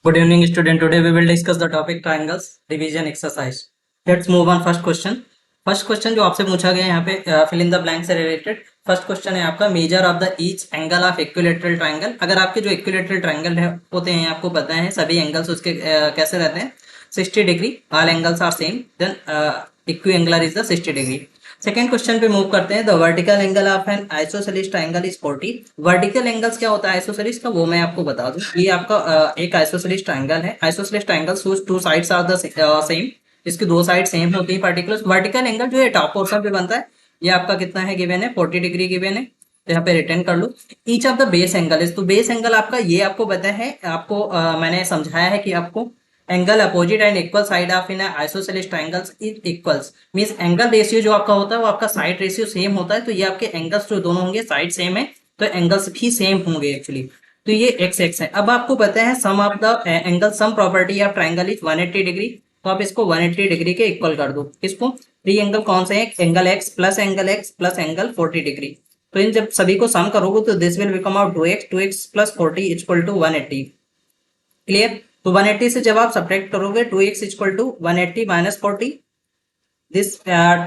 Good evening, student. Today we will discuss the topic triangles division exercise. Let's move on first question. First question जो आपसे पूछा गया है यहाँ पे फिल इन द ब्लैंक से रिलेटेड फर्स्ट क्वेश्चन है आपका measure of the each angle of equilateral triangle. अगर आपके जो इक्विलेटरल ट्रायंगल होते हैं आपको पता है सभी एंगल्स उसके कैसे रहते हैं 60 degree, all angles are same, then equiangular is the 60 degree. Second question पे मूव करते हैं। The vertical angle of an isosceles triangle is 40। Vertical angles क्या होता है आइसोसेलेस का वो मैं आपको बता दूं। ये आपका एक आइसोसेलेस ट्रायंगल है। Isosceles triangle two sides are the same, इसकी दो साइड सेम होती है। पर्टिकुलर वर्टिकल एंगल जो है टॉप पोर्शन पे बनता है, ये आपका कितना है गिवन है 40 डिग्री गिवन है, तो यहाँ पे रिटर्न कर लो। Each of the base angle is, तो बेस एंगल आपका ये आपको पता है, आपको मैंने समझाया है कि आपको angle opposite and equal side of in isosceles triangles is equals, means angle ratio जो आपका होता है वो आपका साइड रेशियो सेम होता है। तो ये आपके एंगल्स जो दोनों होंगे साइड सेम है तो एंगल्स भी सेम होंगे एक्चुअली। तो ये एक्स एक्स है। अब आपको पता है sum of the angle sum property of triangle is 180 degree, तो आप इसको 180 डिग्री के इक्वल कर दो। इसको थ्री एंगल कौन से हैं, angle x plus angle 40 degree. तो इन जब सभी को सम करोगे तो this will become out 2x plus 40 equal to 180। Clear. तो 180 से जब आप सब्ट्रैक्ट करोगे 2x equal to 180 minus 40, this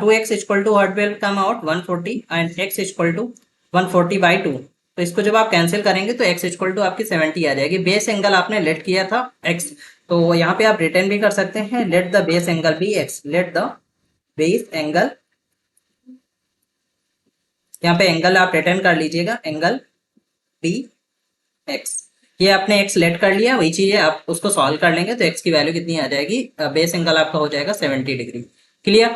2x equal to what will come out 140 and x equal to 140 by 2। तो इसको जब आप कैंसिल करेंगे तो x इक्वल टू आपकी 70 आ जाएगी। बेस एंगल आपने लेट किया था x, तो यहाँ पे आप रिटर्न भी कर सकते हैं let the base angle be x, let the base angle, यहाँ पे एंगल आप रिटर्न कर लीजिएगा एंगल बी x। ये आपने x लेट कर लिया, वही चीज है आप उसको सॉल्व कर लेंगे तो x की वैल्यू कितनी आ जाएगी, बेस एंगल आपका हो जाएगा 70 डिग्री। क्लियर,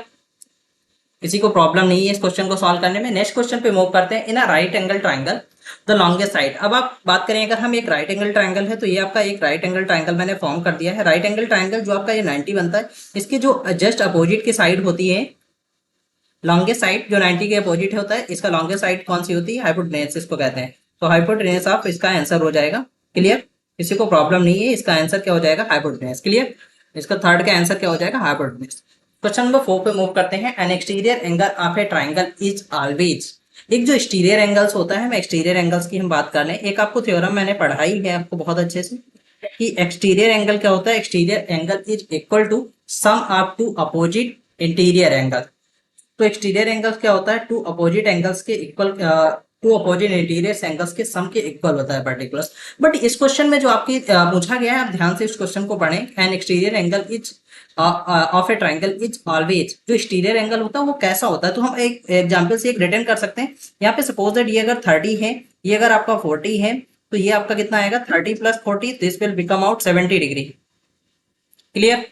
किसी को प्रॉब्लम नहीं है इस क्वेश्चन को सॉल्व करने में। नेक्स्ट क्वेश्चन पे मूव करते हैं। In a right angle triangle the longest side. अब आप बात करें अगर हम एक राइट एंगल ट्रायंगल है तो ये आपका एक राइट एंगल ट्रायंगल मैंने फॉर्म कर दिया है। राइट एंगल ट्रायंगल जो आपका ये 90 बनता है, इसके जो जस्ट अपोजिट की साइड होती है लॉन्गेस्ट साइड जो 90 के अपोजिट होता है, इसका लॉन्गेस्ट साइड कौन सी होती है, हाइपोटेन्यूस इसको कहते हैं। तो हाइपोटेन्यूस ऑफ इसका आंसर हो जाएगा। क्लियर, किसी को प्रॉब्लम नहीं है, इसका आंसर क्या हो जाएगा हाइपोटेन्यूस। क्लियर, इसका थर्ड का आंसर क्या हो जाएगा हाइपोटेन्यूस। क्वेश्चन नंबर 4 पे मूव करते हैं। N exterior angle of a triangle is always, एक जो एक्सटीरियर एंगल्स होता है, मैं एक्सटीरियर एंगल्स की हम बात कर लें। एक आपको थ्योरम मैंने पढ़ाई है आपको बहुत अच्छे से कि एक्सटीरियर एंगल क्या होता है। Exterior angle is equal to sum of two opposite interior angle. तो एक्सटीरियर एंगल्स क्या होता है, टू अपोजिट एंगल्स के equal, two opposite interior angles के सम के इक्वल होता है पर्टिकुलर। बट इस क्वेश्चन में जो आपकी पूछा गया है, आप ध्यान से इस क्वेश्चन को पढ़ें। N exterior angle is of a triangle is always, जो एक्सटीरियर एंगल होता है वो कैसा होता है, तो हम एक एग्जांपल से एक रिटर्न कर सकते हैं। यहाँ पे सपोज दैट ये अगर 30 है, ये अगर आपका 40 है, तो ये आपका कितना आएगा 30 plus 40, this will become out 70 degree. Clear.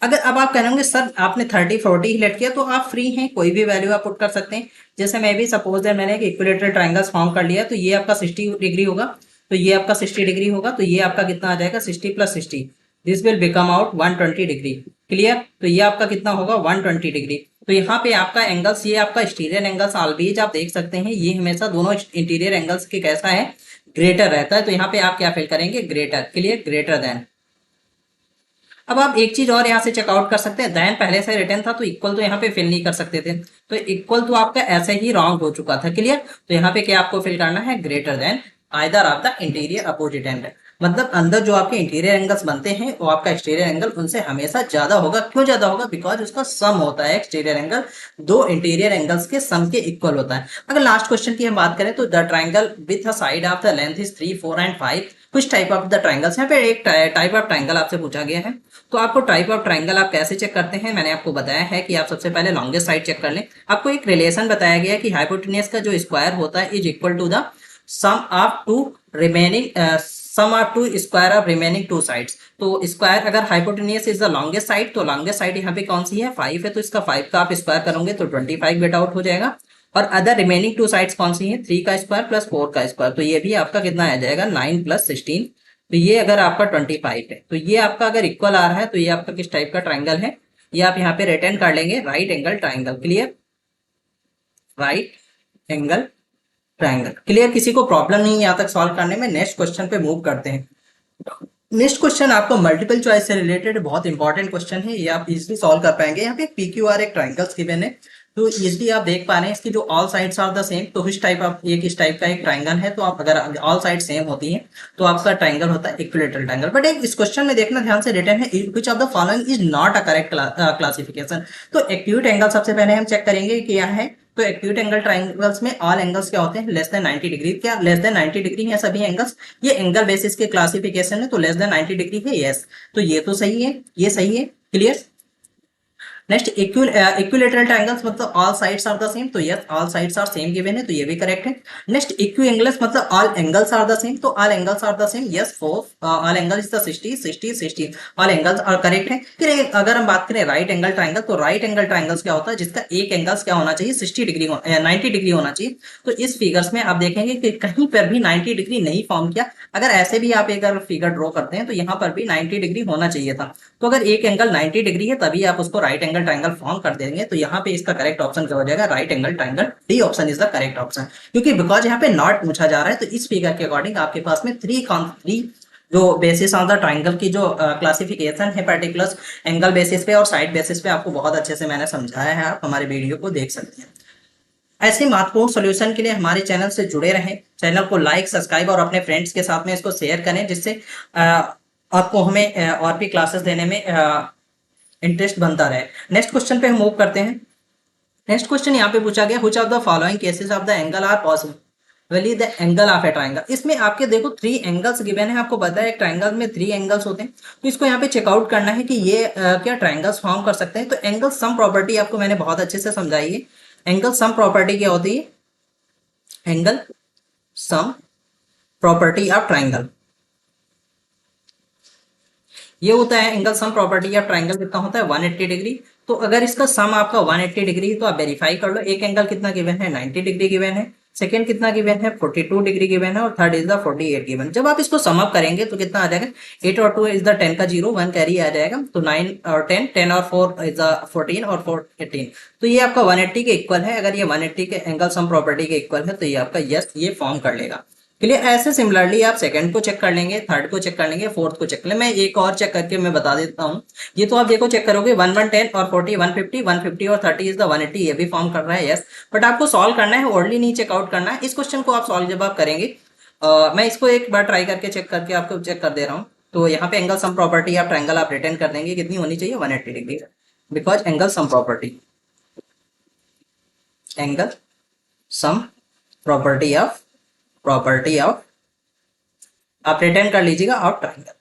अगर अब आप कहेंगे सर आपने 30 40 ही लेट किया, तो आप फ्री हैं, कोई भी वैल्यू आप पुट कर सकते हैं। जैसे मैं भी सपोज है मैंने एक इक्विलेटरल ट्रायंगल्स फॉर्म कर लिया, तो ये आपका 60 डिग्री होगा, तो ये आपका 60 डिग्री होगा, तो ये आपका कितना आ जाएगा 60 plus 60, this will become out 120 degree. Clear, तो ये आपका कितना होगा 120 डिग्री। तो यहाँ पे आपका एंगल्स, ये आपका एक्सटीरियर एंगल्स ऑलवेज आप देख सकते हैं, ये हमेशा दोनों इंटीरियर एंगल्स के कैसा है, ग्रेटर रहता है। तो यहाँ पे आप क्या फिल करेंगे, ग्रेटर। Clear, greater than. अब आप एक चीज और यहाँ से चेकआउट कर सकते हैं, देन पहले से रिटर्न था तो इक्वल तो यहाँ पे फिल नहीं कर सकते थे, तो इक्वल तो आपका ऐसे ही रॉन्ग हो चुका था। क्लियर, तो यहाँ पे क्या आपको फिल करना है, greater than either of the interior opposite angle. मतलब अंदर जो आपके इंटीरियर एंगल्स बनते हैं वो आपका एक्सटीरियर एंगल उनसे हमेशा ज्यादा होगा। क्यों ज्यादा होगा, बिकॉज उसका सम होता है, एक्सटीरियर एंगल दो इंटीरियर एंगल्स के सम के इक्वल होता है। अगर लास्ट क्वेश्चन की हम बात करें तो the triangle with a side of the length is 3 4 and 5, कुछ टाइप ऑफ द ट्राइंगल्स। यहाँ पे एक टाइप ऑफ ट्राइंगल आपसे पूछा गया है, तो आपको टाइप ऑफ ट्राइंगल आप कैसे चेक करते हैं, मैंने आपको बताया है कि आप सबसे पहले लॉन्गेस्ट साइड चेक कर लें। आपको एक रिलेशन बताया गया है कि हाइपोटेन्यूस का जो स्क्वायर होता है is equal to the sum of two remaining, sum of two square of remaining two sides. तो स्क्वायर अगर hypotenuse is the longest side, तो लॉन्गेस्ट साइड यहाँ पे कौन सी है 5 है, तो इसका 5 का आप स्क्वायर करोगे तो 25 गेट आउट हो जाएगा। और अदर रिमेनिंग टू साइड्स कौन सी है, 3 का स्क्वायर प्लस 4 का स्क्वायर, तो ये भी आपका कितना आ जाएगा 9 प्लस 16। तो ये अगर आपका 25 है, तो ये आपका अगर इक्वल आ रहा है तो ये आपका किस टाइप का ट्राइंगल है, ये आप यहाँ पे रिटर्न कर लेंगे right angle triangle. Clear, right angle triangle. Clear, किसी को प्रॉब्लम नहीं है यहाँ तक सॉल्व करने में। नेक्स्ट क्वेश्चन पे मूव करते हैं। नेक्स्ट क्वेश्चन आपको मल्टीपल चॉइस से रिलेटेड बहुत इंपॉर्टेंट क्वेश्चन है, ये आप इजीली सॉल्व कर पाएंगे। यहाँ पे एक PQR एक ट्राइंगल्स गिवन है, तो इसलिए आप देख पा रहे हैं इसकी जो all sides are the same, तो इस टाइप आप एक इस टाइप का एक ट्राइंगल है, तो आप अगर ऑल साइड सेम होती हैं तो आपका ट्राइंगल होता है इक्विलेटरल ट्राइंगल। बट एक इस क्वेश्चन में देखना ध्यान से रिटर्न है which of the following is not a correct classification. तो एक्यूट एंगल सबसे पहले हम चेक करेंगे क्या है। तो एक्यूट एंगल ट्राइंगल्स में ऑल एंगल्स क्या होते हैं, लेस देन 90 डिग्री। क्या लेस देन 90 डिग्री है सभी एंगल्स? ये एंगल बेसिस के क्लासिफिकेशन है, तो लेस देन 90 डिग्री है यस। तो ये तो सही है, ये सही है, क्लियर। नेक्स्ट इक्विलेटरल ट्रायंगल्स मतलब all sides are the same, तो yes all sides are same given है, तो ये भी करेक्ट है। नेक्स्ट इक्विएंगल्स मतलब all angles are the same, तो all angles are the same, yes for all angle is the 60 60 60, all angles are correct है। फिर अगर हम बात करें राइट एंगल ट्रायंगल, तो राइट एंगल ट्रायंगल्स क्या होता है जिसका एक एंगल्स क्या होना चाहिए 60 डिग्री 90 डिग्री होना चाहिए। तो इस फिगर्स में आप देखेंगे कि कहीं पर भी 90 डिग्री नहीं फॉर्म किया। अगर ऐसे भी आप एक फिगर ड्रॉ करते हैं तो यहाँ पर भी 90 डिग्री होना चाहिए था। तो अगर एक एंगल 90 डिग्री है तभी आप उसको राइट एंगल ट्रायंगल फॉर्म कर देंगे। तो यहाँ पे इसका करेक्ट ऑप्शन क्या हो जाएगा, right angle triangle, D option is the correct option. क्योंकि बिकॉज यहाँ पे नॉट पूछा जा रहा है, तो इस फिगर के अकॉर्डिंग आपके पास में थ्री जो बेसिस ऑन द ट्राइंगल की जो क्लासिफिकेशन है पर्टिकुलर एंगल बेसिस पे और साइड बेसिस पे, आपको बहुत अच्छे से मैंने समझाया है, आप हमारे वीडियो को देख सकते हैं। ऐसे महत्वपूर्ण सॉल्यूशन के लिए हमारे चैनल से जुड़े रहें, चैनल को लाइक सब्सक्राइब और अपने फ्रेंड्स के साथ में इसको शेयर करें, जिससे आपको हमें और भी क्लासेस देने में इंटरेस्ट बनता रहे। नेक्स्ट क्वेश्चन पे हम मूव करते हैं। नेक्स्ट क्वेश्चन यहाँ पे पूछा गया which of the following cases of the angle are possible the angle of a triangle. इसमें आपके देखो 3 एंगल्स गिवन है, आपको पता है एक ट्राइंगल में 3 एंगल्स होते हैं, तो इसको यहाँ पे चेकआउट करना है कि ये क्या ट्राइंगल्स फॉर्म कर सकते हैं। तो एंगल सम प्रॉपर्टी आपको मैंने बहुत अच्छे से समझाई है। एंगल सम प्रॉपर्टी क्या होती है, angle sum property of triangle, ये होता है angle sum property of triangle कितना होता है 180 डिग्री। तो अगर इसका सम आपका 180 डिग्री तो आप वेरीफाई कर लो। एक एंगल कितना गिवन है 90 डिग्री गिवन है, सेकंड कितना गिवन है 42 डिग्री गिवन है, और थर्ड इज द 48 गिवन। जब आप इसको सम अप करेंगे तो कितना आ जाएगा 8 और 2 इज द 10 का 0 1 कैरी आ जाएगा, तो 9 और 10 10 और 4 इज द 14 और 4 18। तो ये आपका 180 के इक्वल है। अगर ये 180 के एंगल सम प्रॉपर्टी के इक्वल है तो ये आपका यस ये फॉर्म कर लेगा। क्लियर। ऐसे सिमिलरली आप सेकंड को चेक कर लेंगे, थर्ड को चेक कर लेंगे, फोर्थ को चेक कर लेंगे। मैं एक और चेक करके मैं बता देता हूँ। ये तो आप देखो चेक करोगे 1 1 10 और 40 150 150 और 30 इज द 180, ये भी फॉर्म कर रहा है यस। बट आपको सॉल्व करना है, ओनली नहीं चेकआउट करना है। इस क्वेश्चन को आप सॉल्व जब आप करेंगे, मैं इसको एक बार ट्राई करके चेक करके आपको चेक कर दे रहा हूँ। तो यहाँ पे एंगल सम प्रॉपर्टी आप ट्राइंगल आप रिटर्न कर देंगे, कितनी होनी चाहिए 180 degree, because angle sum property, angle sum property of आप रिटर्न कर लीजिएगा ऑफ ट्राइंगल।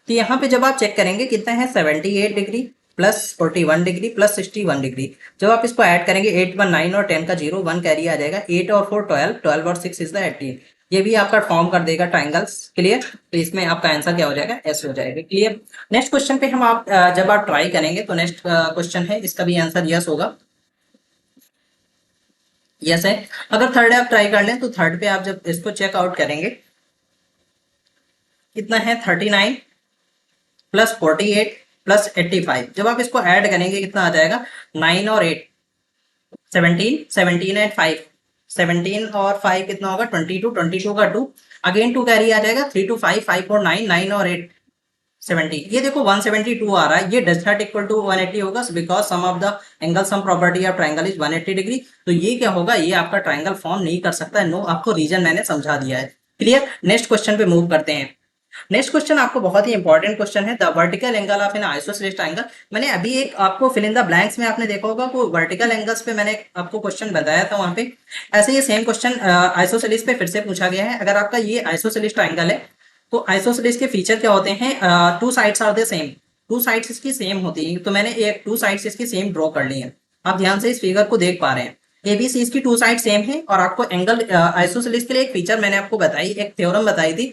तो यहाँ पे जब आप चेक करेंगे कितना है 78 degree plus 41 degree plus 61 degree. जब आप इसको ऐड करेंगे 8 1 9 और 10 का 0 1 कैरी आ जाएगा, 8 और 4 12 12 और 6 इज द 18। ये भी आपका फॉर्म कर देगा ट्राइंगल्स। क्लियर। तो इसमें आपका आंसर क्या हो जाएगा एस हो जाएगा। क्लियर। नेक्स्ट क्वेश्चन पे हम आप जब आप ट्राई करेंगे तो नेक्स्ट क्वेश्चन है, इसका भी आंसर यस होगा, यस है। अगर थर्ड आप ट्राई कर लें तो थर्ड पे आप जब इसको चेकआउट करेंगे कितना है 39 प्लस 48 प्लस 85। जब आप इसको ऐड करेंगे कितना आ जाएगा 9 और 8 17 17 एंड 5 17 और 5 कितना होगा 22 22 का 2 अगेन 2 कैरी आ जाएगा 3 2 5 5 और 9 9 और 8 70। ये देखो 172 आ रहा है, ये डज नॉट इक्वल टू 180 होगा, because sum of the angle sum property of triangle is 180 degree. तो ये क्या होगा, ये आपका ट्राइंगल फॉर्म नहीं कर सकता है। नो, आपको रीजन मैंने समझा दिया है। क्लियर। नेक्स्ट क्वेश्चन पे मूव करते हैं। नेक्स्ट क्वेश्चन आपको बहुत ही इंपॉर्टेंट क्वेश्चन है, the vertical angle of an isosceles triangle. मैंने अभी एक आपको फिल इन द ब्लैंक्स में आपने देखा होगा को वर्टिकल एंगल्स पे मैंने आपको क्वेश्चन बताया था वहां पे। ऐसे ये सेम क्वेश्चन आइसोसेलेस पे फिर से पूछा गया है। अगर आपका ये आइसोसेलेस ट्रायंगल है तो आइसोसेलेस के फीचर क्या होते हैं, two sides are the same, two sides इसकी सेम होती है। तो मैंने एक टू साइड्स इसकी सेम ड्रॉ कर ली है। आप ध्यान से इस फिगर को देख पा रहे हैं, एबीसी इसकी टू साइड सेम है। और आपको एंगल आइसोसेलेस के लिए एक फीचर मैंने आपको बताई, एक थ्योरम बताई थी,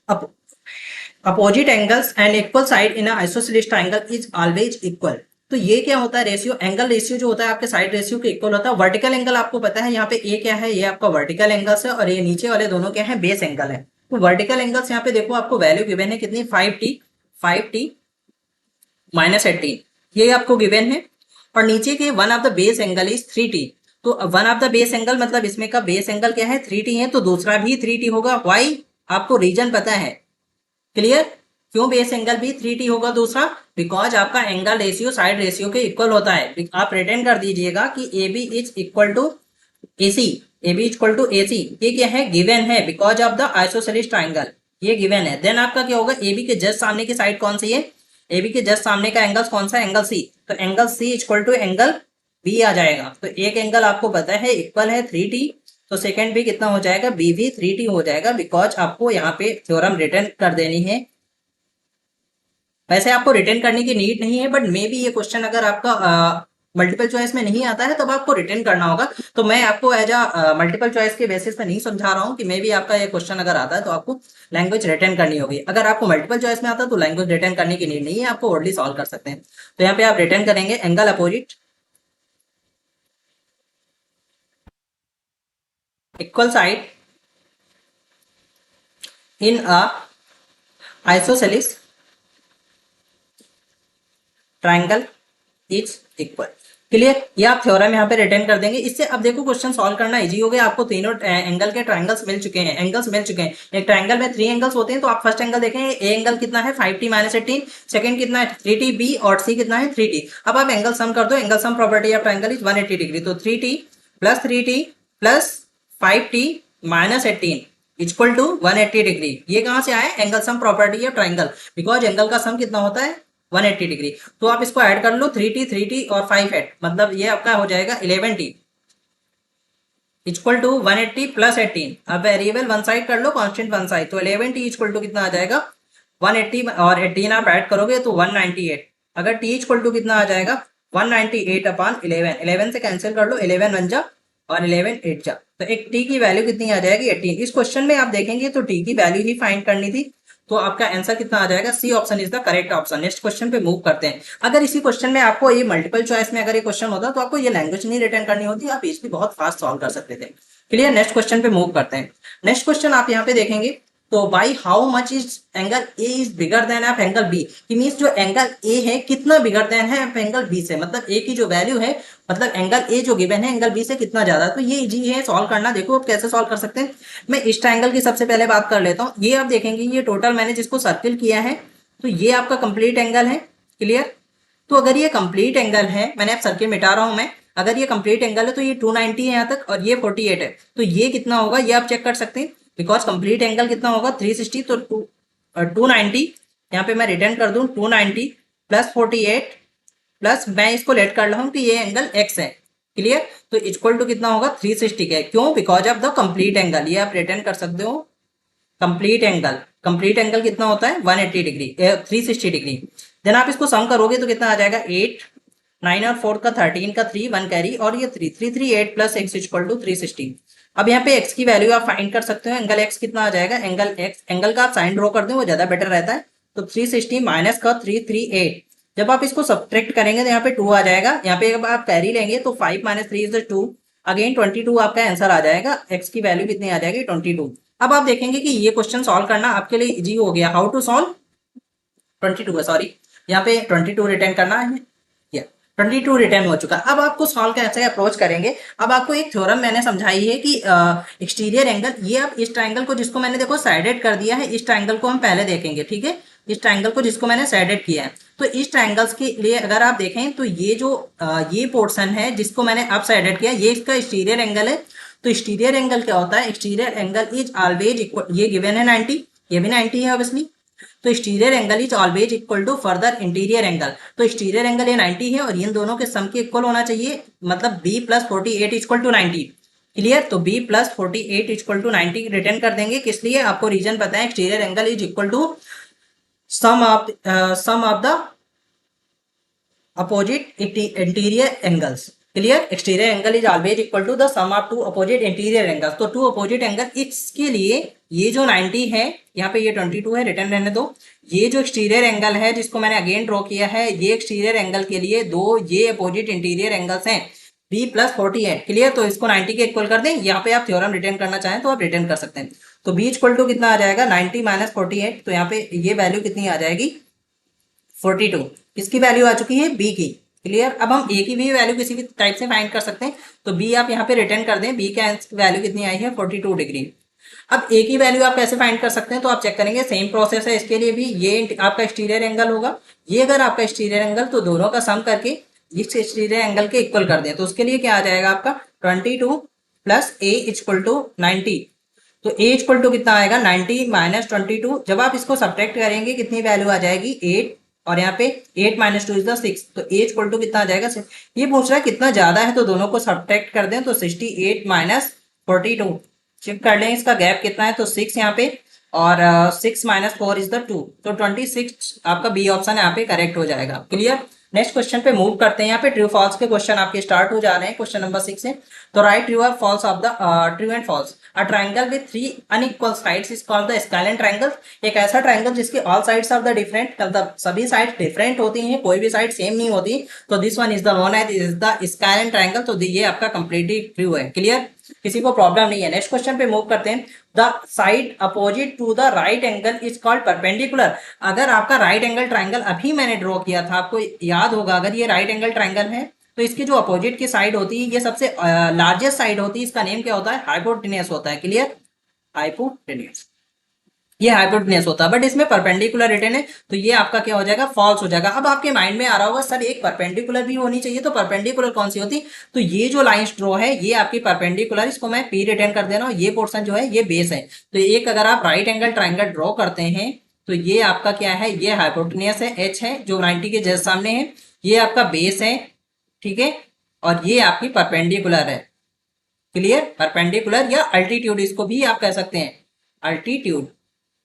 opposite angles and equal side in isosceles triangle is always equal. तो ये क्या होता है, रेशियो, एंगल रेशियो जो होता है आपके साइड रेशियो के इक्वल होता है। वर्टिकल एंगल आपको पता है यहाँ पे ए क्या है, ये आपका वर्टिकल एंगल्स है, और ये नीचे वाले दोनों क्या है, बेस एंगल है। तो वर्टिकल एंगल्स यहाँ पे देखो आपको वैल्यू गिवन है कितनी 5t माइनस 18, ये आपको गिवन है। और नीचे के one of the base angle is 3t। तो one of the base angle मतलब इसमें का बेस एंगल क्या है 3t है, तो दूसरा भी 3t होगा। वाई, आपको रीजन पता है। क्लियर। क्यों बेस एंगल भी 3t होगा दूसरा? बिकॉज आपका एंगल रेशियो साइड रेशियो के इक्वल होता है। आप रिटर्न कर दीजिएगा कि A B is equal to AC, AB equal to AC, ये क्या है? गिवन है because of the isosceles triangle, ये गिवन है। देन आपका क्या होगा? AB के जस्ट सामने की साइड कौन सी है? AB के जस्ट सामने का एंगल कौन सा? एंगल C, तो angle C equal to angle B आ जाएगा। तो एक एंगल आपको पता है इक्वल है 3t, तो सेकंड भी कितना हो जाएगा? B भी 3t हो जाएगा, बिकॉज आपको यहाँ पे थ्योरम रिटर्न कर देनी है। वैसे आपको रिटर्न करने की नीड नहीं है, बट मे बी ये क्वेश्चन अगर आपका मल्टीपल चॉइस में नहीं आता है तब आपको रिटर्न करना होगा। तो मैं आपको एज अ मल्टीपल चॉइस के बेसिस पे नहीं समझा रहा हूँ कि मे बी आपका ये क्वेश्चन अगर आता है तो आपको लैंग्वेज रिटर्न करनी होगी। अगर आपको मल्टीपल चॉइस में आता है तो लैंग्वेज रिटर्न करने की नीड नहीं है, आपको ओनली सॉल्व कर सकते हैं। तो यहाँ पे आप रिटर्न करेंगे angle opposite equal side in a isosceles triangle is equal. Clear? ये आप थ्योरम यहाँ पे रिटर्न कर देंगे। इससे अब देखो क्वेश्चन सॉल्व करना इजी हो गया। आपको तीनों एंगल के ट्राइंगल्स मिल चुके हैं, एंगल्स मिल चुके हैं। एक ट्राइंगल में 3 एंगल्स होते हैं, तो आप फर्स्ट एंगल देखेंगे, ए एंगल कितना है 5t माइनस 18, सेकंड कितना है 3t, बी और सी कितना है 3t। अब आप एंगल सम कर दो, angle sum property of triangle is 180 degree, तो 3t plus 5t minus 18 equal to 180 degree. ये कहां से आया? Angle sum property of triangle, because angle का सम कितना होता है? 180 डिग्री। तो आप इसको ऐड कर लो, 3t और 5 ऐड, मतलब ये आपका हो जाएगा 11t इक्वल टू 180 प्लस 18। अब वेरिएबल वन साइड कर लो, कांस्टेंट वन साइड, तो 11t इक्वल टू कितना आ जाएगा? 180 और 18 आप ऐड करोगे तो 198। अगर t इक्वल टू कितना आ जाएगा? 198 अपॉन 11, 11 से कैंसिल कर लो, 11 वन जा और 11 8 जा, तो एक t की वैल्यू कितनी आ जाएगी? 18। इस क्वेश्चन में आप देखेंगे तो t की वैल्यू ही फाइंड करनी थी, तो आपका आंसर कितना आ जाएगा? C option is the correct option. Next question पे मूव करते हैं। अगर इसी क्वेश्चन में आपको ये मल्टीपल चॉइस में अगर ये क्वेश्चन होता तो आपको ये लैंग्वेज नहीं रिटर्न करनी होती, आप इसकी बहुत फास्ट सॉल्व कर सकते थे। क्लियर? नेक्स्ट क्वेश्चन पे मूव करते हैं। नेक्स्ट क्वेश्चन आप यहाँ पे देखेंगे तो by how much is angle A is bigger than of angle B, कि मीन्स जो एंगल ए है कितना बिगर देन है एंगल बी से, मतलब ए की जो वैल्यू है, मतलब एंगल ए जो गिवन है एंगल बी से कितना ज्यादा। तो ये इजी है सॉल्व करना। देखो आप कैसे सॉल्व कर सकते हैं। मैं इस ट्राइंगल की सबसे पहले बात कर लेता हूँ। ये आप देखेंगे, ये टोटल मैंने जिसको सर्किल किया है, तो ये आपका कंप्लीट एंगल है। क्लियर? तो अगर ये कंप्लीट एंगल है, मैंने आप सर्किल मिटा रहा हूं मैं, अगर ये कंप्लीट एंगल है तो ये 290 है यहाँ तक और ये 48 है, तो ये कितना होगा ये आप चेक कर सकते हैं। बिकॉज कंप्लीट एंगल कितना होगा 360, तो 290, यहाँ पे मैं रिटर्न कर दूं 290 प्लस 48 प्लस मैं इसको लेट कर रहा हूं कि ये एंगल x है। क्लियर? तो इक्वल टू कितना होगा 360 का। क्यों? Because of the complete angle. ये आप रिटर्न कर सकते हो कंप्लीट एंगल। कंप्लीट एंगल कितना होता है? 180 डिग्री, 360 डिग्री। देन आप इसको सम करोगे तो कितना आ जाएगा? 8 9 और 4 का 13 का 3 1 कैरी और ये 3 3 3 8 प्लस x इक्वल टू 360। अब यहाँ पे x की वैल्यू आप फाइंड कर सकते हो। एंगल x कितना आ जाएगा? एंगल x, एंगल का आप साइन ड्रॉ कर दें वो ज्यादा बेटर रहता है। तो 360 माइनस का 338, जब आप इसको सब्ट्रैक्ट करेंगे तो यहाँ पे 2 आ जाएगा। यहाँ पे जब आप कैरी लेंगे तो 5 माइनस 3 इज 2, अगेन 22 आपका आंसर आ जाएगा। x की वैल्यू कितनी आ जाएगी? 22। अब आप देखेंगे कि ये क्वेश्चन सॉल्व करना आपके लिए इजी हो गया। How to solve? 22 है, सॉरी, यहाँ पे 22 रिटर्न करना है, 22 रिटर्न हो चुका। अब आपको सॉल्व कैसे अप्रोच करेंगे। अब आपको एक थ्योरम मैंने समझाई है कि एक्सटीरियर एंगल, ये आप इस ट्राइंगल को जिसको मैंने देखो साइडेड कर दिया है, इस ट्राइंगल को हम पहले देखेंगे। ठीक है? इस ट्राइंगल को जिसको मैंने साइडेड किया है, तो इस ट्राइंगल्स के लिए अगर आप देखें तो ये जो ये पोर्शन है जिसको मैंने अब साइडेड किया, ये इसका एक्सटीरियर एंगल है। तो एक्सटीरियर एंगल क्या होता है? Exterior angle is always equal, ये गिवन है 90, ये भी 90 है ऑब्वियसली। तो exterior angle is always equal to further interior angle. तो एक्सटीरियर एंगल ये 90 है और इन दोनों के सम के इक्वल होना चाहिए, मतलब b plus 48 equal to 90। Clear? तो b plus 48 equal to 90 written कर देंगे। किस लिए? आपको रीजन पता है, exterior angle is equal to sum of the opposite interior angles. Clear? Exterior angle is always equal to the sum of two opposite interior angles. तो two opposite angle, इसके लिए ये जो 90 है, यहाँ पे ये 22 है, रिटर्न रहने दो। ये जो एक्सटीरियर एंगल है जिसको मैंने अगेन ड्रॉ किया है, ये एक्सटीरियर एंगल के लिए दो ये अपोजिट इंटीरियर एंगल्स हैं b प्लस 48। क्लियर? तो इसको 90 के इक्वल कर दें। यहाँ पे आप थ्योरम रिटर्न करना चाहें तो आप रिटर्न कर सकते हैं। तो b इक्वल टू कितना आ जाएगा? 90 माइनस 48, तो यहाँ पे ये वैल्यू कितनी आ जाएगी? 42। किसकी वैल्यू आ चुकी है? b की। क्लियर? अब हम a की भी वैल्यू किसी भी टाइप से फाइंड कर सकते हैं। तो b आप यहाँ पे रिटर्न कर दें, b की वैल्यू कितनी आई है? 42 डिग्री। अब ए की वैल्यू आप कैसे फाइंड कर सकते हैं, तो आप चेक करेंगे सेम प्रोसेस है इसके लिए भी। ये आपका एक्सटीरियर एंगल होगा, ये अगर आपका एक्सटीरियर एंगल, तो दोनों का सम करके इस एक्सटीरियर एंगल के इक्वल कर दें, तो उसके लिए क्या आ जाएगा आपका 22 प्लस ए इक्वल टू 90। तो ए इक्वल टू कितना आएगा 90 माइनस 22। जब आप इसको सब्ट्रैक्ट करेंगे कितनी वैल्यू आ जाएगी 8, और यहाँ पे 8 माइनस 2 इज द 6, तो ए इक्वल टू कितना आ जाएगा 6। ये पूछ रहा है कितना ज्यादा है, तो दोनों को सब्ट्रैक्ट कर दें, तो 68 माइनस 42 चेक कर लें इसका गैप कितना है, तो 6 यहाँ पे, और 6 माइनस 4 इज द 2, तो 26 आपका बी ऑप्शन यहाँ पे करेक्ट हो जाएगा। क्लियर। नेक्स्ट क्वेश्चन पे मूव करते हैं। यहाँ पे ट्रू फॉल्स के क्वेश्चन आपके स्टार्ट हो जा रहे हैं। क्वेश्चन नंबर 6 है, तो राइट ट्रू और false of the true and false. A triangle with 3 unequal sides is called the scalene triangle. एक ऐसा ट्रायंगल जिसके all sides of the different, मतलब सभी साइड डिफरेंट होती हैं, कोई भी साइड सेम नहीं होती, तो this one is the known as is the scalene triangle. तो ये आपका कंप्लीटली ट्रू है। क्लियर, किसी को प्रॉब्लम नहीं है। नेक्स्ट क्वेश्चन पे मूव करते हैं। The side opposite to the right angle is called perpendicular. अगर आपका राइट एंगल ट्रायंगल अभी मैंने ड्रॉ किया था, आपको याद होगा, अगर ये राइट एंगल ट्रायंगल है, तो इसकी जो अपोजिट की साइड होती है, ये सबसे लार्जेस्ट साइड होती है, इसका नेम क्या होता है, हाइपोटेन्यूस होता है। क्लियर, हाइपोटेन्यूस, ये हाइपोटेन्यूस होता है, बट इसमें परपेंडिकुलर रिटर्न है, तो ये आपका क्या हो जाएगा, फॉल्स हो जाएगा। अब आपके माइंड में आ रहा होगा सर एक परपेंडिकुलर भी होनी चाहिए, तो परपेंडिकुलर कौन सी होती, तो ये जो लाइंस ड्रॉ है ये आपकी परपेंडिकुलर, इसको मैं पी रिटर्न कर दे रहा हूँ, ये पोर्शन जो है ये बेस है। तो एक अगर आप राइट एंगल ट्राइंगल ड्रॉ करते हैं, तो ये आपका क्या है, ये हाइपोटेन्यूस है, एच है जो 90 के जस्ट सामने है, ये आपका बेस है, ठीक है, और ये आपकी परपेंडिकुलर है। क्लियर, परपेंडिकुलर या अल्टीट्यूड इसको भी आप कह सकते हैं, अल्टीट्यूड।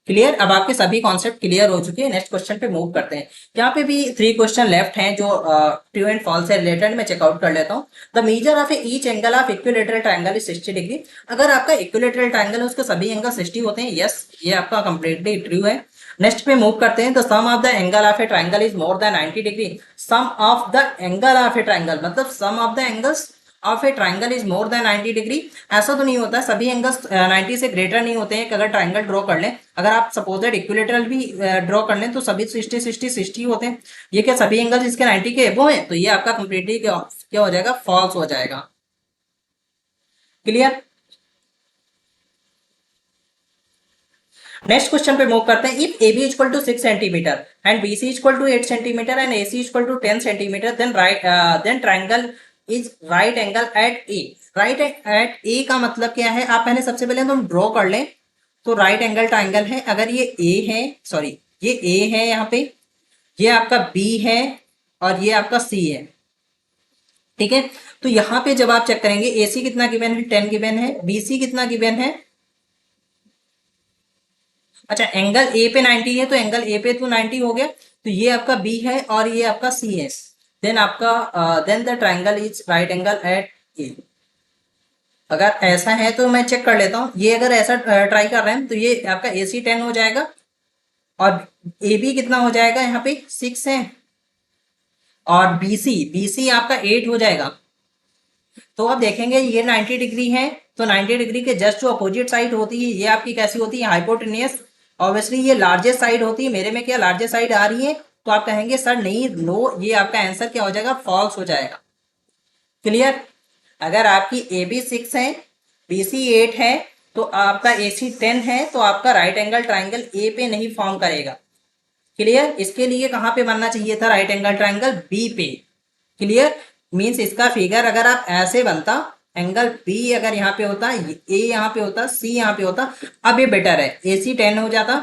क्लियर, अब आपके सभी कॉन्सेप्ट क्लियर हो चुके हैं। नेक्स्ट क्वेश्चन पे मूव करते हैं। यहाँ पे भी 3 क्वेश्चन लेफ्ट हैं जो ट्रू एंड फॉल्स से रिलेटेड, मैं चेकआउट कर लेता हूँ। The measure of each angle of equilateral triangle is 60 degree. अगर आपका इक्विलेटरल ट्रायंगल है उसके सभी एंगल 60 होते हैं, यस, ये आपका कंप्लीटली ट्रू है। नेक्स्ट पे मूव करते हैं। The sum of the angle of a triangle is more than 90 degree. Sum of the angle of a triangle मतलब sum of the angles of a triangle is more than 90 degree. ऐसा तो नहीं होता, सभी angles 90 से greater नहीं होते हैं। अगर ट्रायंगल ड्रॉ कर लें, अगर आप सपोजेड इक्विलेटरल भी ड्रॉ कर लें, तो सभी 60 60 60 होते हैं। ये क्या सभी एंगल्स इसके 90 के एबो हैं, तो ये आपका कंप्लीटली क्या हो जाएगा, फॉल्स हो जाएगा। क्लियर। नेक्स्ट क्वेश्चन पे मूव करते हैं। If A B equal to 6 centimeter and B C equal to 8 centimeter and A C equal to 10 centimeter, then triangle is right angle at A. Right at A का मतलब क्या है, आप पहले सबसे पहले हम ड्रॉ कर लें। तो राइट एंगल ट्रायंगल है, अगर ये ए है, सॉरी ये ए है, यहाँ पे ये आपका बी है और ये आपका सी है, ठीक है। तो यहाँ पे जब आप चेक करेंगे, ए सी कितना गिवन है, 10 गिवन है, बी सी कितना गिवन है, अच्छा एंगल ए पे 90 है, तो एंगल ए पे तो 90 हो गया, तो ये आपका बी है और ये आपका सी है। देन आपका then the triangle is right angle at A. अगर ऐसा है तो मैं चेक कर लेता हूँ, ये अगर ऐसा ट्राई कर रहे हैं, तो ये आपका ए सी 10 हो जाएगा और ए बी कितना हो जाएगा, यहाँ पे 6 है, और बी सी आपका 8 हो जाएगा। तो आप देखेंगे ये 90 डिग्री है, तो 90 डिग्री के जस्ट जो अपोजिट साइड होती है ये आपकी कैसी होती है, हाइपोटेन्यूस। ऑब्वियसली ये लार्जेस्ट साइड होती है, मेरे में क्या लार्जेस्ट साइड आ रही है, तो आप कहेंगे सर नहीं, नो, ये आपका आंसर क्या हो जाएगा, फॉल्स हो जाएगा। क्लियर। अगर आपकी ए बी 6 है, बी सी 8 है, तो आपका ए सी 10 है, तो आपका राइट एंगल ट्राइंगल ए पे नहीं फॉर्म करेगा। क्लियर। इसके लिए कहां पे बनना चाहिए था, राइट एंगल ट्राइंगल बी पे। क्लियर, मींस इसका फिगर अगर आप ऐसे बनता, एंगल बी अगर यहाँ पे होता, ए यहाँ पे होता, सी यहाँ पे होता, अब ये बेटर है, ए सी 10 हो जाता,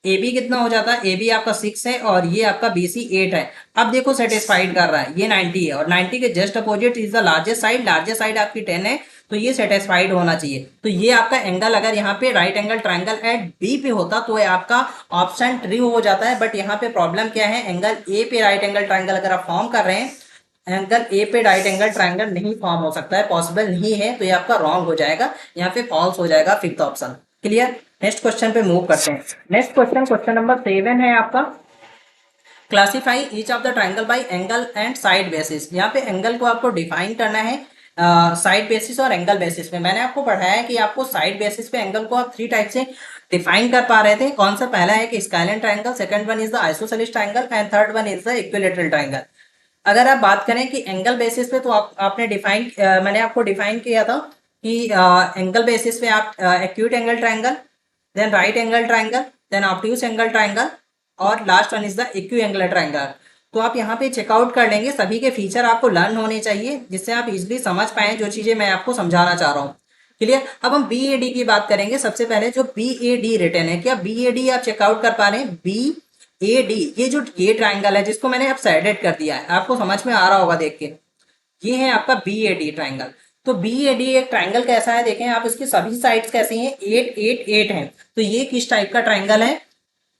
ए बी कितना हो जाता, ए बी आपका 6 है और ये आपका बी सी 8 है। अब देखो सेटिस्फाइड कर रहा है, ये 90 है और 90 के just opposite is the largest side आपकी 10 है, तो ये सेटिस्फाइड होना चाहिए। तो ये आपका एंगल अगर यहाँ पे right angle triangle at B पे होता, तो ये आपका ऑप्शन ट्रू हो जाता है। बट यहाँ पे प्रॉब्लम क्या है, एंगल ए पे राइट एंगल ट्राइंगल अगर आप फॉर्म कर रहे हैं, एंगल ए पे राइट एंगल ट्राइंगल नहीं फॉर्म हो सकता है, पॉसिबल नहीं है, तो ये आपका रॉन्ग हो जाएगा, यहाँ पे फॉल्स हो जाएगा fifth option. Clear. Next question पे मूव करते हैं। नेक्स्ट क्वेश्चन नंबर 7 है आपका, classify each of the triangle bye angle and side basis. यहाँ पे एंगल को आपको डिफाइन करना है साइड बेसिस और एंगल बेसिस पे। मैंने आपको पढ़ाया कि आपको साइड बेसिस पे एंगल को आप 3 टाइप से डिफाइन कर पा रहे थे। कौन सा, पहला है कि scalene triangle, second one is the isosceles triangle and third one is the equilateral triangle. अगर आप बात करें कि एंगल बेसिस पे, तो आपने डिफाइन मैंने आपको डिफाइन किया था कि एंगल बेसिस पे आप acute angle triangle, then right angle triangle, then obtuse angle triangle, और last one is the equi angle triangle. तो आप यहाँ पे चेकआउट कर लेंगे, सभी के फीचर आपको लर्न होने चाहिए जिससे आप इजिली समझ पाएं जो चीजें मैं आपको समझाना चाह रहा हूँ। क्लियर। अब हम बी ए डी की बात करेंगे। सबसे पहले जो बी ए डी रिटर्न है, क्या बी ए डी आप चेकआउट कर पा रहे हैं? बी ए डी, ये ट्राइंगल है जिसको मैंने अब साइडेड कर दिया है, आपको समझ में आ रहा होगा देख के। ये है आपका बी ए डी ट्राइंगल। तो बी ए डी एक ट्राइंगल कैसा है देखें आप, इसकी सभी साइड्स कैसी हैं? 8 8 8 हैं। तो ये किस टाइप का ट्राइंगल है?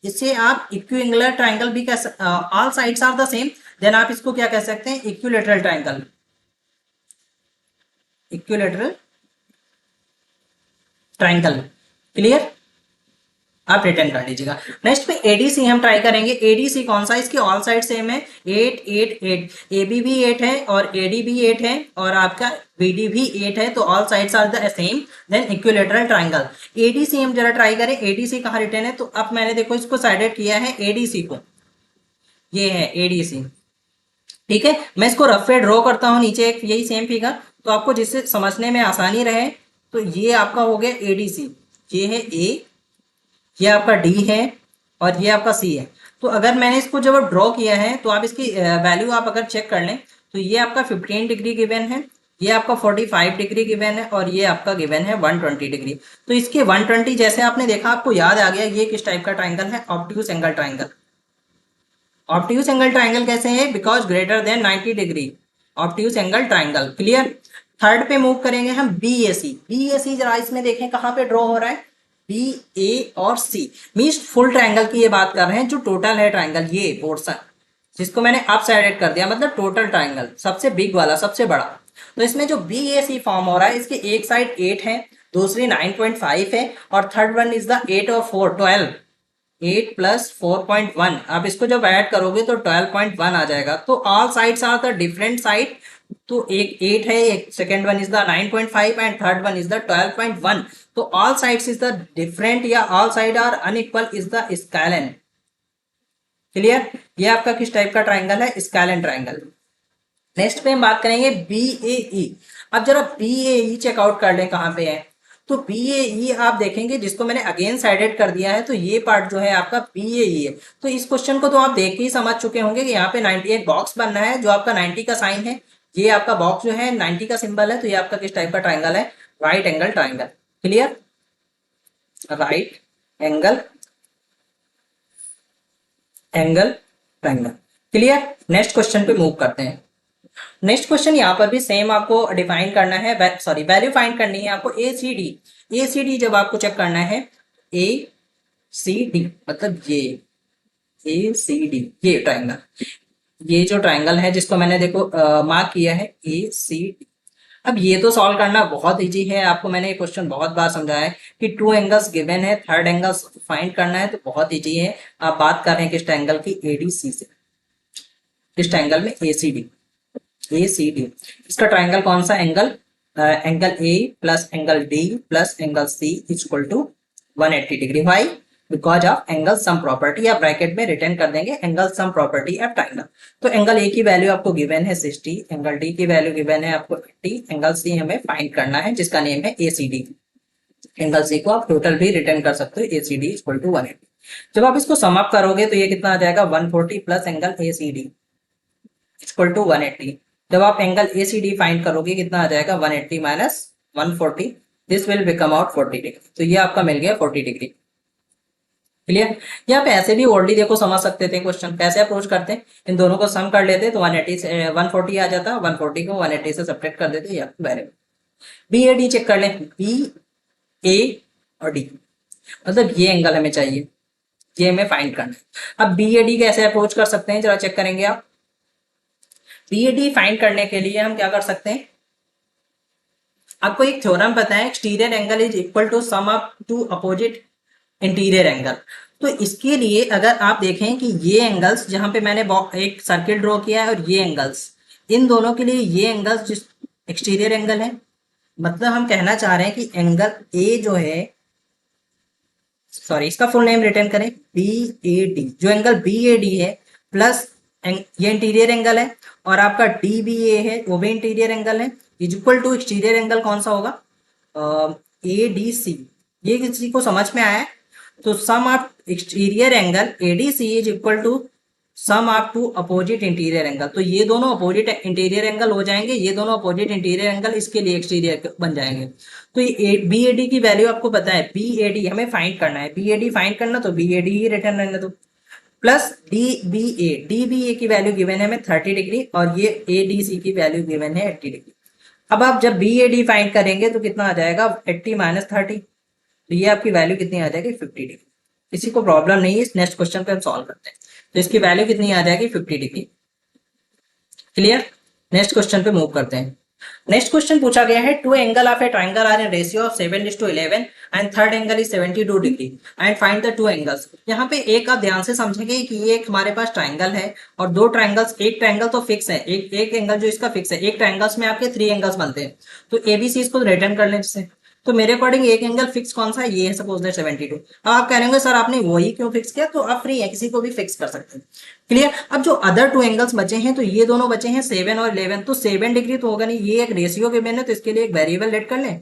इसे आप इक्विएंगुलर ट्राइंगल भी कह, all sides are the same, then आप इसको क्या कह सकते हैं? Equilateral triangle, equilateral triangle. Clear. आप रिटर्न कर लीजिएगा। नेक्स्ट पे एडीसी हम ट्राई करेंगे। एडीसी कौन सा? इसकी ऑल साइड सेम है, 8 8 8, एबी भी 8 है और एडी भी 8 है और आपका बीडी भी 8 है। तो all sides are the same, then equilateral triangle. ADC हम जरा ट्राई करें। एडीसी कहाँ रिटर्न है? तो अब मैंने देखो इसको साइडेड किया है एडीसी को, ये है एडीसी। ठीक है, मैं इसको रफ पे ड्रॉ करता हूँ नीचे एक यही सेम फिगर, तो आपको जिससे समझने में आसानी रहे। तो ये आपका हो गया एडीसी, ये है ए, ये आपका डी है और ये आपका सी है। तो अगर मैंने इसको जब ड्रॉ किया है तो आप इसकी वैल्यू आप अगर चेक कर लें तो ये आपका 15 डिग्री गिवन है, ये आपका 45 डिग्री गिवन है और ये आपका गिवन है 120 डिग्री। तो इसके 120 जैसे आपने देखा, आपको याद आ गया ये किस टाइप का ट्राइंगल है? Obtuse angle triangle. Obtuse angle triangle कैसे है? Because greater than 90 degree, obtuse angle triangle. Clear. Third पे मूव करेंगे हम बी ए सी। बी ए सी जरा इसमें देखें कहाँ पे ड्रॉ हो रहा है? बी ए और सी मीन्स फुल ट्राइंगल की ये बात कर रहे हैं, जो टोटल है ट्राइंगल, ये पोर्शन जिसको मैंने अप साइडेड कर दिया, मतलब टोटल ट्राइंगल सबसे बिग वाला, सबसे बड़ा। तो इसमें जो बी ए सी फॉर्म हो रहा है, इसके एक साइड 8 है, दूसरी 9.5 है और थर्ड वन इज द 8 और 4 12, 8 प्लस 4.1। आप इसको जब ऐड करोगे तो 12.1 आ जाएगा। तो all sides are the different side. तो एक 8 है, एक second one is the 9.5 and third one is the 12.1। तो all sides is the different या all side are unequal is the scalene. Clear. ये आपका किस टाइप का ट्राइंगल है? Scalene triangle. नेक्स्ट पे हम बात करेंगे बी ए ई। अब जरा बी ए ई चेकआउट कर लें कहाँ पे है। तो बी ए ई आप देखेंगे, जिसको मैंने अगेन साइडेड कर दिया है, तो ये पार्ट जो है आपका बी ए ई है। तो इस क्वेश्चन को तो आप देख के ही समझ चुके होंगे कि यहाँ पे 90 एक बॉक्स बनना है, जो आपका 90 का साइन है। ये आपका बॉक्स जो है 90 का सिंबल है। तो ये आपका किस टाइप का ट्राइंगल है? Right angle triangle. Clear. Right angle triangle. Clear. Next question पे मूव करते हैं। नेक्स्ट क्वेश्चन यहाँ पर भी सेम आपको डिफाइन करना है, सॉरी वैल्यू फाइंड करनी है आपको। ए C D, A C D जब आपको चेक करना है, ए सी डी मतलब ये ए सी डी, ये ट्राइंगल, ये जो ट्राइंगल है जिसको मैंने देखो मार्क किया है ए सी डी। अब ये तो सॉल्व करना बहुत इजी है, आपको मैंने ये क्वेश्चन बहुत बार समझाया है कि टू एंगल्स गिवन है, थर्ड एंगल्स फाइंड करना है, तो बहुत इजी है। आप बात कर रहे हैं किस ट्राइंगल की? एडीसी से। किस ट्राइंगल में? A C D, A C D. इसका ट्राइंगल कौन सा? Angle angle A plus angle D plus angle C is equal to 180 degree. Why? Because of angle sum property. या ब्रैकेट में रिटर्न कर देंगे angle sum property of triangle. तो angle A की value आपको गिवन है 60, एंगल डी की value given है आपको 80, एंगल सी हमें फाइंड करना है जिसका नेम है ए सी डी। एंगल सी को आप टोटल भी रिटर्न कर सकते हो, ए सी डी इक्वल टू 180। जब आप इसको सम अप करोगे तो ये कितना आ जाएगा? 140 plus angle A C D equal to 180। जब आप angle A C D find करोगे कितना आ जाएगा? 180 minus 140, this will become out 40 degree. तो ये आपका मिल गया 40 डिग्री। क्लियर। यहाँ पे ऐसे भी ओल्डी देखो समझ सकते थे क्वेश्चन, कैसे अप्रोच करते हैं? इन दोनों को सम कर लेते तो 180 से 140 आ जाता, 140 को 180 से सब्ट्रैक्ट कर देते या variable. B A D check कर लें, बी ए और डी, मतलब ये एंगल हमें चाहिए, ये हमें फाइंड करना है। अब बी ए डी कैसे अप्रोच कर सकते हैं, जरा चेक करेंगे आप। बी ए डी फाइंड करने के लिए हम क्या कर सकते हैं? आपको एक थ्योरम पता है, exterior angle is equal to sum of two opposite interior angle. तो इसके लिए अगर आप देखें कि ये एंगल्स जहां पे मैंने एक सर्किल ड्रॉ किया है और ये एंगल्स, इन दोनों के लिए ये एंगल्स जिस एक्सटीरियर एंगल है, मतलब हम कहना चाह रहे हैं कि एंगल ए जो है, सॉरी इसका फुल नेम रिटर्न करें, बी ए डी। जो एंगल बी ए डी है प्लस ये इंटीरियर एंगल है और आपका डी बी ए है, वो भी इंटीरियर एंगल है, is equal to exterior angle कौन सा होगा? ए डी सी, ये किसी को समझ में आया है? तो sum of exterior angle A D C is equal to sum of two opposite interior angle. तो ये दोनों अपोजिट इंटीरियर एंगल हो जाएंगे, ये दोनों अपोजिट इंटीरियर एंगल इसके लिए एक्सटीरियर बन जाएंगे। तो ये बी ए डी की वैल्यू आपको पता है, बी ए डी हमें फाइंड करना है, बी ए डी फाइंड करना, तो बी ए डी ही रिटर्न रहने दो, प्लस डी बी ए की वैल्यू गिवन है हमें 30 डिग्री, और ये ए डी सी की वैल्यू गिवन है 80 डिग्री। अब आप जब बी ए डी फाइंड करेंगे तो कितना आ जाएगा, 80 माइनस 30, तो ये आपकी वैल्यू कितनी आ जाएगी, 50 डिग्री। किसी को प्रॉब्लम नहीं है, इस नेक्स्ट क्वेश्चन पे हम सॉल्व करते हैं। तो इसकी वैल्यू कितनी आ जाएगी, 50 डिग्री। क्लियर? नेक्स्ट क्वेश्चन पे मूव करते हैं। नेक्स्ट क्वेश्चन पूछा गया है, two angle of a triangle are in ratio of 7:11 and third angle is 72 degree and find the two angles. यहाँ पे एक आप ध्यान से समझेंगे कि ये एक हमारे पास ट्राइंगल है और दो ट्राइंगल्स, एक ट्राइंगल तो फिक्स है, एक एंगल जो इसका फिक्स है, एक ट्राइंगल्स में आपके 3 एंगल्स बनते हैं। तो एबीसी इसको रिटर्न कर लें जिससे, तो मेरे अकॉर्डिंग एक एंगल फिक्स कौन सा है, ये है सपोज दैट 72। अब आप कह रहे होंगे सर आपने वही क्यों फिक्स किया, तो आप फ्री है, किसी को भी फिक्स कर सकते हैं। क्लियर? अब जो अदर टू एंगल्स बचे हैं, तो ये दोनों बचे हैं 7 और 11, तो 7 डिग्री तो होगा नहीं, ये एक रेशियो गिवन है, तो इसके लिए एक वेरिएबल लेट कर लें,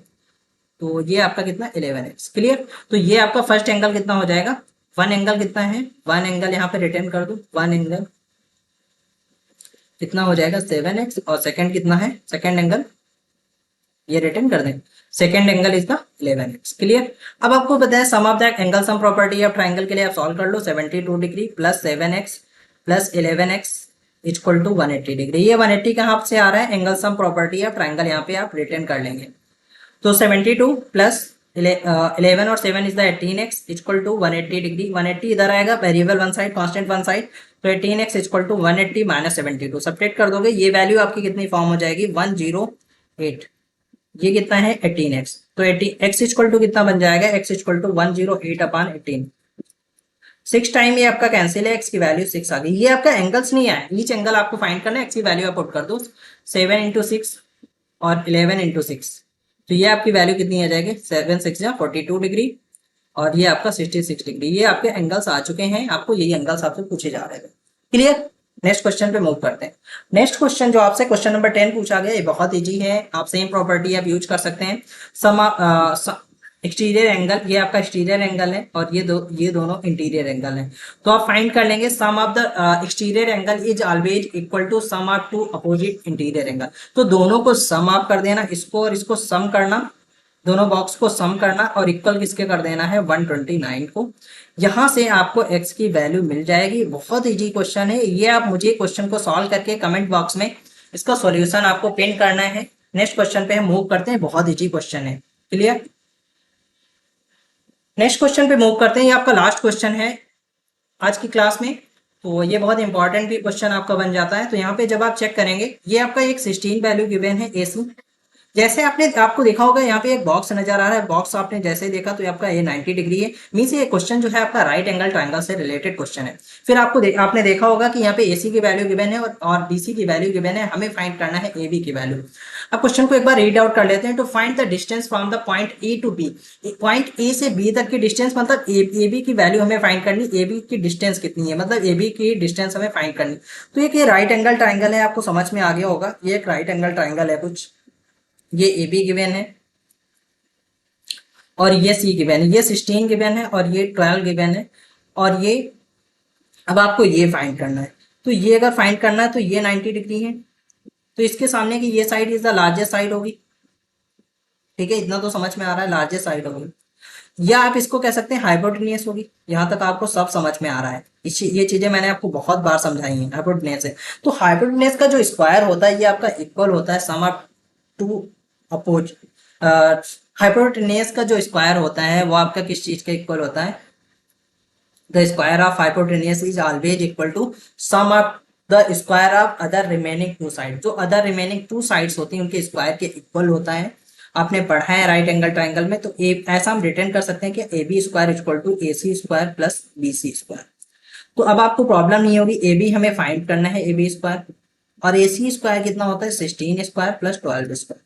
तो ये आपका कितना 11 है। क्लियर? तो ये आपका फर्स्ट एंगल कितना हो जाएगा, वन एंगल कितना है, वन एंगल यहाँ पे रिटर्न कर दो, वन एंगल कितना हो जाएगा 7x, और सेकंड कितना है, सेकंड एंगल ये रिटर्न कर दें, second angle is the 11x। Clear? अब आपको पता है sum of the angle sum property of triangle के लिए आप सॉल्व कर लो, 72 degree plus 7x plus 11x equal to 180 degree. ये 180 कहाँ से आ रहा है, angle sum property of triangle, यहाँ पे आप रिटर्न कर लेंगे। तो 72 प्लस 11 और 7 is the 18x equal to 180 degree. 180 इधर आएगा, variable one side, constant one side, तो 18x equal to 180 minus 72 subtract कर दोगे, ये वैल्यू आपकी कितनी फॉर्म हो जाएगी, 108। ये कितना है 18x, तो 80x इक्वल टू कितना बन जाएगा, x equal to 108 upon 18। 6 time ये आपका कैंसिल है, x की वैल्यू 6 आ गई। ये आपका एंगल्स नहीं है, ईच एंगल आपको फाइंड करना है, x की वैल्यू आप पुट कर दो, 7 इंटू 6 और 11 इंटू 6, तो ये आपकी वैल्यू कितनी आ जाएगी, 7 6 या 42 डिग्री, और ये आपका 66 डिग्री। ये आपके एंगल्स आ चुके हैं, आपको यही एंगल्स आपसे पूछे जा रहे थे। क्लियर? नेक्स्ट क्वेश्चन पे मूव करते हैं। नेक्स्ट क्वेश्चन जो आपसे क्वेश्चन नंबर 10 पूछा गया, ये बहुत इजी है, आप सेम प्रॉपर्टी आप यूज कर सकते हैं। सम एक्सटीरियर एंगल, ये आपका एक्सटीरियर एंगल है और ये दोनों इंटीरियर एंगल हैं, तो आप फाइंड कर लेंगे sum of the exterior angle is always equal to sum of two opposite interior angle. तो दोनों को सम ऑफ कर देना, इसको और इसको सम करना, दोनों बॉक्स को सम करना, और इक्वल किसके कर देना है, 129 को। यहां से आपको x की वैल्यू मिल जाएगी। बहुत इजी क्वेश्चन है ये, आप मुझे क्वेश्चन को सॉल्व करके कमेंट बॉक्स में इसका सॉल्यूशन आपको पिन करना है। नेक्स्ट क्वेश्चन पे हम मूव करते हैं, बहुत इजी क्वेश्चन है। क्लियर? नेक्स्ट क्वेश्चन पे मूव करते हैं, ये आपका लास्ट क्वेश्चन है आज की क्लास में, तो ये बहुत इंपॉर्टेंट भी क्वेश्चन आपका बन जाता है। तो यहाँ पे जब आप चेक करेंगे, ये आपका एक 16 वैल्यू गिवन है AC। जैसे आपको देखा होगा यहाँ पे एक बॉक्स नजर आ रहा है, बॉक्स आपने जैसे देखा तो आपका ये 90 डिग्री है, मींस ये क्वेश्चन जो है आपका राइट एंगल ट्रायंगल से रिलेटेड क्वेश्चन है। फिर आपने देखा होगा कि यहाँ पे AC की वैल्यू गिवन है और BC की वैल्यू गिवन है, हमें फाइंड करना है AB की वैल्यू। अब क्वेश्चन को एक बार रीड आउट कर लेते हैं। To find the distance from the point A to B, point A से B तक की डिस्टेंस, मतलब AB की वैल्यू हमें फाइंड करनी, AB की डिस्टेंस कितनी है, मतलब AB की डिस्टेंस हमें फाइंड करनी। तो ये राइट एंगल ट्राइंगल है, आपको समझ में आ गया होगा, ये एक राइट एंगल ट्राइंगल है कुछ, ये AB गिवन है और ये C गिवन है, ये 16 गिवन है और ये 12 गिवन है, और ये अब आपको ये फाइंड करना है। तो ये अगर फाइंड करना है तो ये 90 डिग्री है, तो इसके सामने की ये side is the largest side होगी। ठीक है, इतना तो समझ में आ रहा है, लार्जेस्ट साइड होगी, या आप इसको कह सकते हैं हाइपोटेनियस होगी। यहां तक आपको सब समझ में आ रहा है, ये चीजें मैंने आपको बहुत बार समझाई हैं। हाइपोटेनियस है, तो हाइपोटेनियस का जो स्क्वायर होता है ये आपका इक्वल होता है sum of to oppose. Hypotenuse का जो स्क्वायर होता है वो आपका किस चीज का इक्वल होता है, the square of hypotenuse is always equal to sum of the square of other remaining two side. जो अदर रिमेनिंग टू साइड्स होती हैं उनके स्क्वायर के इक्वल होता है। आपने पढ़ा है राइट एंगल ट्राइंगल में, तो ऐसा हम रिटर्न कर सकते हैं कि AB square equal to AC square plus BC square. तो अब आपको प्रॉब्लम नहीं होगी, AB हमें फाइंड करना है AB स्क्वायर, और AC स्क्वायर कितना होता है 16 स्क्वायर प्लस 12 स्क्वायर।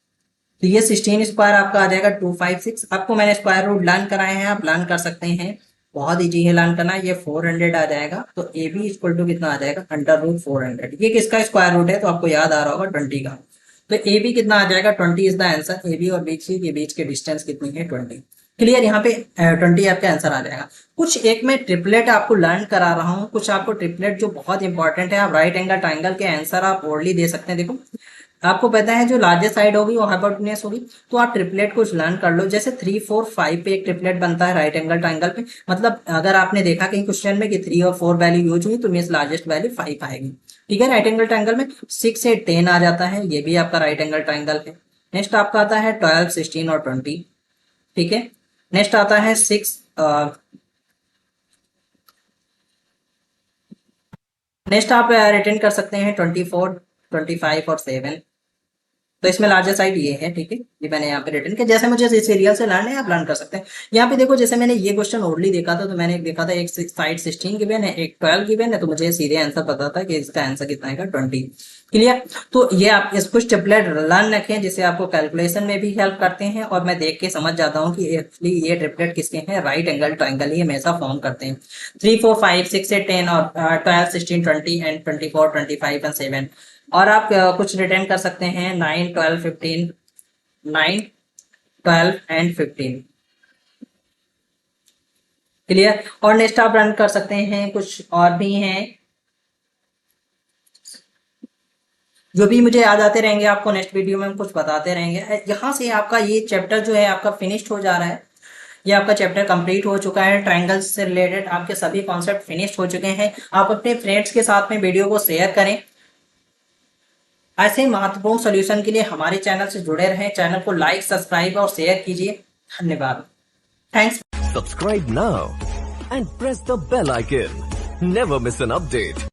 तो ये 16 स्क्वायर आपका आ जाएगा 256। आपको मैंने स्क्वायर रूट लर्न कराए हैं, आप लर्न कर सकते हैं, बहुत इजी है लर्न करना। ये 400 आ जाएगा, तो AB इक्वल टू कितना आ जाएगा अंडर रूट 400। ये किसका स्क्वायर रूट है, तो आपको याद आ रहा होगा 20 का। तो ए बी कितना आ जाएगा, 20 is the answer. A B और बी सी के बीच के डिस्टेंस कितनी है, 20। क्लियर, यहाँ पे 20 आपका आंसर आ जाएगा। कुछ एक मैं ट्रिपलेट आपको लर्न करा रहा हूँ, कुछ आपको ट्रिपलेट जो बहुत इंपॉर्टेंट है। आप राइट एंगल ट्राइंगल के आंसर आप ओरली दे सकते हैं। देखो आपको पता है जो लार्जेस्ट साइड होगी वो हाइपोटेन्यूज होगी, तो आप ट्रिपलेट कुछ लर्न कर लो। जैसे 3, 4, 5 पे एक ट्रिपलेट बनता है राइट एंगल ट्राइंगल पे। मतलब अगर आपने देखा कहीं क्वेश्चन में कि 3 और 4 वैल्यू यूज हुई तो मीन्स लार्जेस्ट वैल्यू 5 आएगी। ठीक है, राइट एंगल ट्राइंगल में 6 से 10 आ जाता है, ये भी आपका राइट एंगल ट्राइंगल है। नेक्स्ट आपका आता है 12, 16 और 20। ठीक है, नेक्स्ट आता है 6, नेक्स्ट आप रिटर्न कर सकते हैं 24, 25 और 7। तो इसमें लार्जर साइड ये है। ठीक है, ये मैंने यहाँ पे रिटर्न किया। जैसे मुझे इस सीरियल से लर्न है आप लर्न कर सकते हैं। यहाँ पे देखो जैसे मैंने ये क्वेश्चन ओरली देखा था, तो मैंने देखा था एक साइड 16 गिवन है, एक 12 गिवन है, तो मुझे सीधे आंसर पता था कि इसका आंसर कितना है, 20। क्लियर, तो ये आप इसको स्टेपलेट लर्न रखें जिससे आपको कैलकुलेशन में भी हेल्प करते हैं, और मैं देख के समझ जाता हूँ कि एक्चुअली ये ट्रिपलेट किसके हैं, राइट एंगल ट्राइंगल ही हमेशा फॉर्म करते हैं। 3, 4, 5, 6 से 10 और 12, 16, 20 एंड 24, 25 एंड 7। और आप कुछ रिटर्न कर सकते हैं 9, 12, 15, 9, 12 एंड 15। क्लियर, और नेक्स्ट आप रन कर सकते हैं, कुछ और भी हैं जो भी मुझे याद आते रहेंगे, आपको नेक्स्ट वीडियो में हम कुछ बताते रहेंगे। यहाँ से आपका ये चैप्टर जो है आपका फिनिश्ड हो जा रहा है। ये आपका चैप्टर कंप्लीट हो चुका है। ट्रायंगल्स से रिलेटेड आपके सभी कॉन्सेप्ट फिनिश्ड हो चुके हैं। आप अपने फ्रेंड्स के साथ में वीडियो को शेयर करें। ऐसे महत्वपूर्ण सॉल्यूशन के लिए हमारे चैनल से जुड़े रहें। चैनल को लाइक, सब्सक्राइब और शेयर कीजिए। धन्यवाद। Thanks. Subscribe now and press the bell icon. Never miss an update.